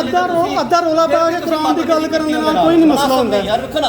ਅੱਧਾ ਰੋਲਾ ਪਾ ਕੇ ਕੁਰਾਨ ਦੀ ਗੱਲ ਕਰਨ ਦੇ ਨਾਲ ਕੋਈ ਨਹੀਂ ਮਸਲਾ ਹੁੰਦਾ। ਯਾਰ ਵੇਖੋ ਨਾ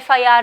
FIR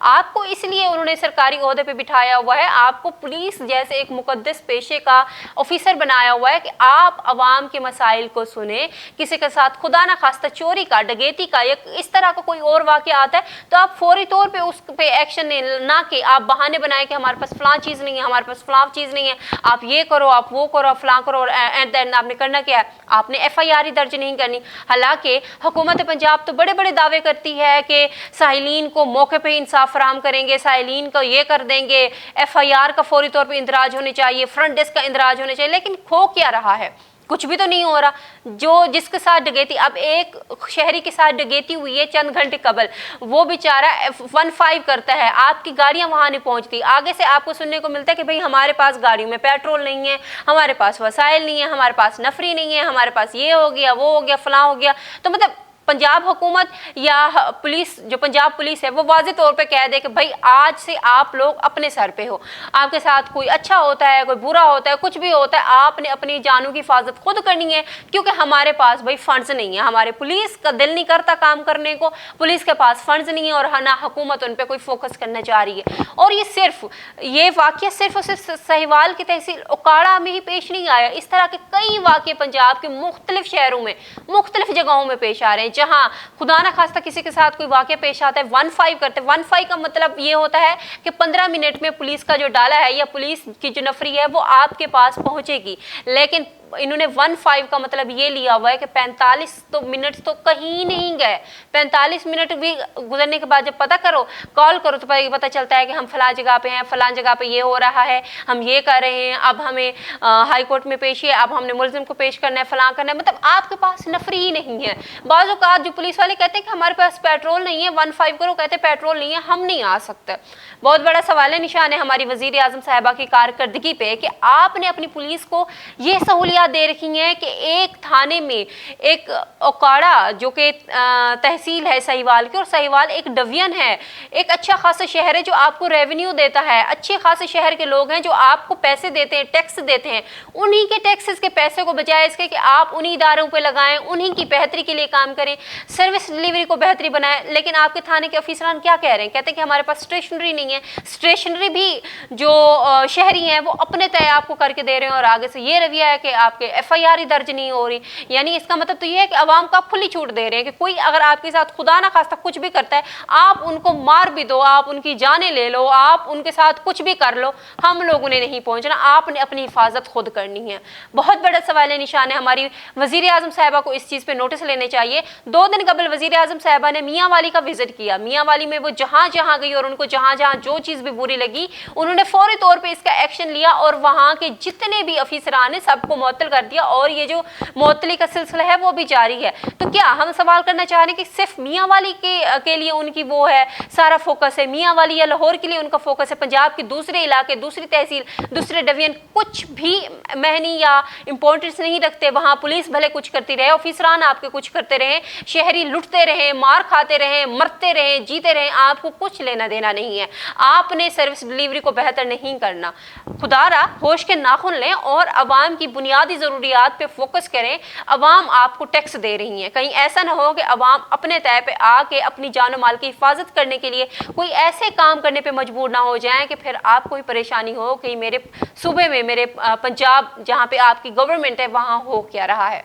آپ کو اس لیے انہوں نے سرکاری عہدے پہ بٹھایا ہوا ہے، آپ کو پولیس جیسے ایک مقدس پیشے کا آفیسر بنایا ہوا ہے کہ آپ عوام کے مسائل کو سنیں. کسی کے ساتھ خدا نہ خواستہ چوری کا، ڈکیتی کا یا اس طرح کا کوئی اور واقعہ آتا ہے تو آپ فوری طور پہ اس پہ ایکشن لیں، نہ کہ آپ بہانے بنائیں کہ ہمارے پاس فلاں چیز نہیں ہے، ہمارے پاس فلاں چیز نہیں ہے، آپ یہ کرو، آپ وہ کرو، آپ فلاں کرو، اور اینڈ دین آپ نے کرنا کیا ہے؟ آپ نے FIR ہی درج نہیں کرنی. حالانکہ حکومت پنجاب تو بڑے بڑے دعوے کرتی ہے کہ سائلین کو موقع پہ انصاف فراہم کریں گے، سائلین کو یہ کر دیں گے، FIR کا فوری طور پہ اندراج ہونے چاہیے، فرنٹ ڈیسک کا اندراج ہونے چاہیے، لیکن ہو کیا رہا ہے؟ کچھ بھی تو نہیں ہو رہا. جس کے ساتھ ڈکیتی، اب ایک شہری کے ساتھ ڈکیتی ہوئی ہے چند گھنٹے قبل، وہ بیچارہ 15 کرتا ہے، آپ کی گاڑیاں وہاں نہیں پہنچتی، آگے سے آپ کو سننے کو ملتا ہے کہ بھئی ہمارے پاس گاڑیوں میں پیٹرول نہیں ہے، ہمارے پاس وسائل نہیں ہے، ہمارے پاس نفری نہیں ہے، ہمارے پاس یہ ہو گیا، وہ ہو گیا، فلاں ہو گیا. تو مطلب پنجاب حکومت یا پولیس، جو پنجاب پولیس ہے، وہ واضح طور پہ کہہ دے کہ بھائی آج سے آپ لوگ اپنے سر پہ ہو، آپ کے ساتھ کوئی اچھا ہوتا ہے، کوئی برا ہوتا ہے، کچھ بھی ہوتا ہے، آپ نے اپنی جانوں کی حفاظت خود کرنی ہے، کیونکہ ہمارے پاس بھائی فنڈز نہیں ہیں، ہمارے پولیس کا دل نہیں کرتا کام کرنے کو، پولیس کے پاس فنڈز نہیں ہیں اور نہ حکومت ان پہ کوئی فوکس کرنا چاہ رہی ہے. اور یہ واقعہ صرف اور صرف سہیوال کی تحصیل اوکاڑا میں ہی پیش نہیں آیا، اس طرح کے کئی واقعے پنجاب کے مختلف شہروں میں، مختلف جگہوں میں پیش آ رہے ہیں، جہاں خدا نہ خواستہ کسی کے ساتھ کوئی واقعہ پیش آتا ہے 15 کرتے. 15 کا مطلب یہ ہوتا ہے کہ 15 منٹ میں پولیس کا جو ڈالا ہے یا پولیس کی جو نفری ہے وہ آپ کے پاس پہنچے گی، لیکن انہوں نے 15 کا مطلب یہ لیا ہوا ہے کہ 45 منٹ تو کہیں نہیں گئے. 45 منٹ بھی گزرنے کے بعد جب پتہ کرو، کال کرو تو پتہ چلتا ہے کہ ہم فلاں جگہ پہ ہیں، فلاں جگہ پہ یہ ہو رہا ہے، ہم یہ کر رہے ہیں، اب ہمیں ہائی کورٹ میں پیش ہے، اب ہم نے ملزم کو پیش کرنا ہے، فلاں کرنا ہے. مطلب آپ کے پاس نفری ہی نہیں ہے. بعض اوقات جو پولیس والے کہتے ہیں کہ ہمارے پاس پیٹرول نہیں ہے، 15 کرو، کہتے ہیں پیٹرول نہیں ہے، ہم نہیں آ سکتے. بہت بڑا سوال نشان ہے ہماری وزیر اعظم صاحبہ کی کارکردگی پہ کہ آپ نے اپنی پولیس کو یہ سہولیات دے رکھی ہیں کہ ایک تھانے میں ایک اوکاڑا جو کہ تحصیل ہے سہیوال کی، اور سہیوال ایک ڈویژن ہے، ایک اچھا خاصا شہر ہے جو آپ کو ریونیو دیتا ہے، اچھے خاصے شہر کے لوگ ہیں جو آپ کو پیسے دیتے ہیں، ٹیکس دیتے ہیں. انہی کے ٹیکسز کے پیسے کو بجائے اس کے کہ آپ انہی اداروں پہ لگائیں، انہی کی بہتری کے لیے کام کریں، سروس ڈیلیوری کو بہتری بنائیں. لیکن آپ کے تھانے کے افیسران کیا کہہ رہے ہیں؟ کہتے ہیں کہ ہمارے پاس اسٹیشنری نہیں ہے. اسٹیشنری بھی جو شہری ہیں وہ اپنے طے آپ کو کر کے دے رہے ہیں، اور آگے سے یہ رویہ ہے کہ آپ کے FIR ہی درج نہیں ہو رہی. یعنی اس کا مطلب تو یہ ہے کہ عوام کا کھلی چھوٹ دے رہے ہیں کہ کوئی اگر آپ کے ساتھ خدا نہ خواستہ کچھ بھی کرتا ہے، آپ ان کو مار بھی دو، آپ ان کی جانیں لے لو، آپ ان کے ساتھ کچھ بھی کر لو، ہم لوگوں نے نہیں پہنچنا، آپ نے اپنی حفاظت خود کرنی ہے. بہت بڑا سوال نشان ہے. ہماری وزیر اعظم صاحبہ کو اس چیز پہ نوٹس لینے چاہیے. 2 دن قبل وزیر اعظم صاحبہ نے میاں والی کا وزٹ کیا. میاں والی میں وہ جہاں جہاں گئی اور ان کو جہاں جہاں جو چیز بھی بری لگی انہوں نے فوری طور پہ اس کا ایکشن لیا اور وہاں کے جتنے بھی افیسران ہیں سب کو معطل کر دیا، اور یہ جو معطلی کا سلسلہ ہے وہ بھی جاری ہے. تو کیا ہم سوال کرنا چاہ رہے ہیں کہ صرف میاں والی کے لیے ان کی وہ ہے سارا فوکس ہے، میاں والی یا لاہور کے لیے ان کا فوکس ہے، پنجاب کے دوسرے علاقے، دوسری تحصیل، دوسرے ڈویژن کچھ بھی معنی یا امپورٹنس نہیں رکھتے؟ وہاں پولیس بھلے کچھ کرتی رہے، آفیسران آپ کے کچھ کرتے رہیں، شہری لٹتے رہیں، مار کھاتے رہیں، مرتے رہیں، جیتے رہیں، آپ کو کچھ لینا دینا نہیں ہے. آپ نے سروس ڈیلیوری کو بہتر نہیں کرنا. خدا را ہوش کے ناخن لیں اور عوام کی بنیادی ضروریات پہ فوکس کریں. عوام آپ کو ٹیکس دے رہی ہیں، کہیں ایسا نہ ہو کہ عوام اپنے طے پہ آ کے اپنی جان و مال کی حفاظت کرنے کے لیے کوئی ایسے کام کرنے پہ مجبور نہ ہو جائیں کہ پھر آپ کو ہی پریشانی ہو کہ میرے صوبے میں، میرے پنجاب جہاں پہ آپ کی گورنمنٹ ہے، وہاں ہو کیا رہا ہے.